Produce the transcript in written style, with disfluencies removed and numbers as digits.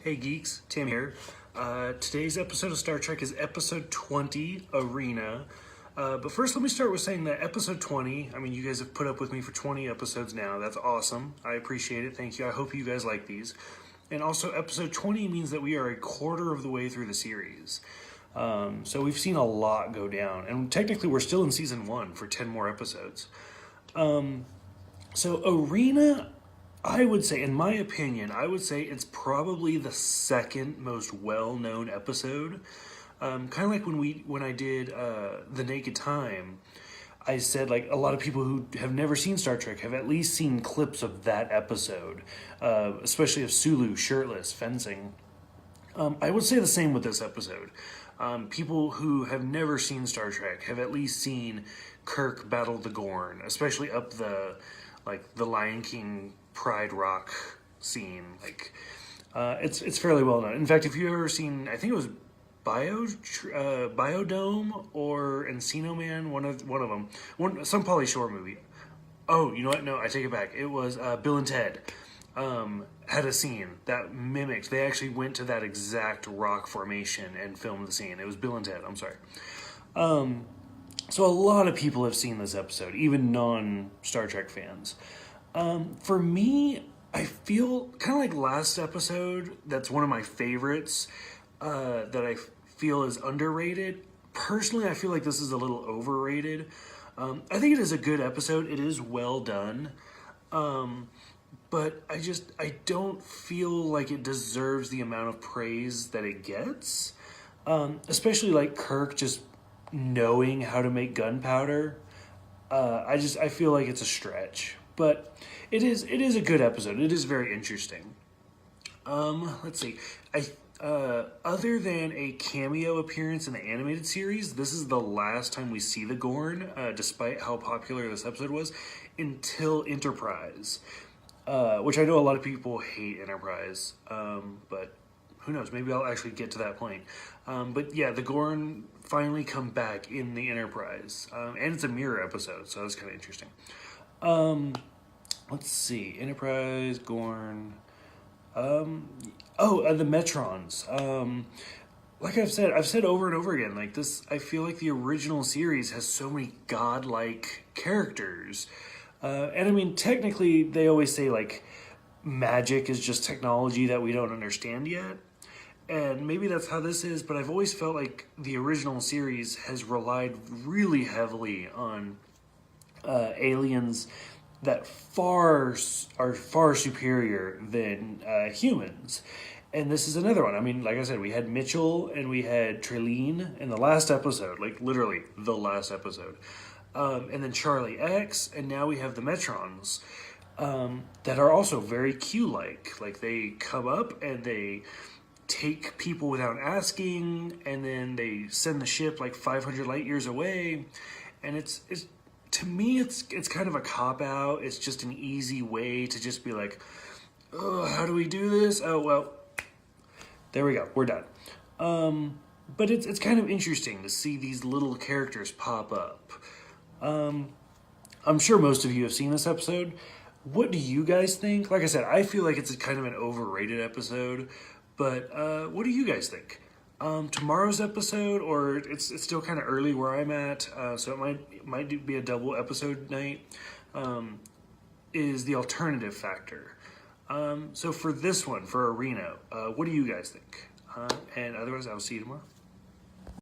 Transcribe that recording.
Hey geeks, Tim here. Today's episode of Star Trek is episode 20, Arena. But first let me start with saying that episode 20, you guys have put up with me for 20 episodes now. That's awesome. I appreciate it. Thank you. I hope you guys like these. And also episode 20 means that we are a quarter of the way through the series. So we've seen a lot go down. And technically we're still in season 1 for 10 more episodes. So Arena, I would say, in my opinion, it's probably the second most well-known episode. Kind of like when I did The Naked Time, I said like a lot of people who have never seen Star Trek have at least seen clips of that episode, especially of Sulu shirtless fencing. I would say the same with this episode. People who have never seen Star Trek have at least seen Kirk battle the Gorn, especially up the Lion King Pride Rock scene. It's fairly well known. In fact, if you've ever seen, I think it was Biodome or Encino Man, one of them, some Pauly Shore movie. Oh, you know what? No, I take it back. It was Bill and Ted. Had a scene that mimicked. They actually went to that exact rock formation and filmed the scene. It was Bill and Ted. I'm sorry. So a lot of people have seen this episode, even non-Star Trek fans. For me, I feel kind of like last episode, that's one of my favorites, that I feel is underrated. Personally, I feel like this is a little overrated. I think it is a good episode. It is well done. But I don't feel like it deserves the amount of praise that it gets. Especially like Kirk just knowing how to make gunpowder. I feel like it's a stretch. But it is a good episode. It is very interesting. Let's see. Other than a cameo appearance in the animated series, this is the last time we see the Gorn, despite how popular this episode was, until Enterprise. Which I know a lot of people hate Enterprise, but who knows? Maybe I'll actually get to that point. But yeah, the Gorn finally come back in the Enterprise, and it's a mirror episode, so that's kind of interesting. Let's see, Enterprise, Gorn. The Metrons. Like I've said over and over again, like this, I feel like the original series has so many godlike characters. And technically, they always say, like, magic is just technology that we don't understand yet. And maybe that's how this is, but I've always felt like the original series has relied really heavily on aliens that are far superior than humans. And this is another one. Like I said, we had Mitchell and we had Trelane in the last episode, like literally the last episode. And then Charlie X, and now we have the Metrons that are also very Q-like. Like they come up and they take people without asking, and then they send the ship like 500 light years away. And it's to me, it's kind of a cop-out. It's just an easy way to just be like, oh, how do we do this? Oh, well, there we go. We're done. But it's kind of interesting to see these little characters pop up. I'm sure most of you have seen this episode. What do you guys think? Like I said, I feel like it's kind of an overrated episode, but what do you guys think? Tomorrow's episode, or it's still kind of early where I'm at, so it might be a double episode night, is the alternative factor. So for this one, for Arena, what do you guys think? And otherwise, I'll see you tomorrow.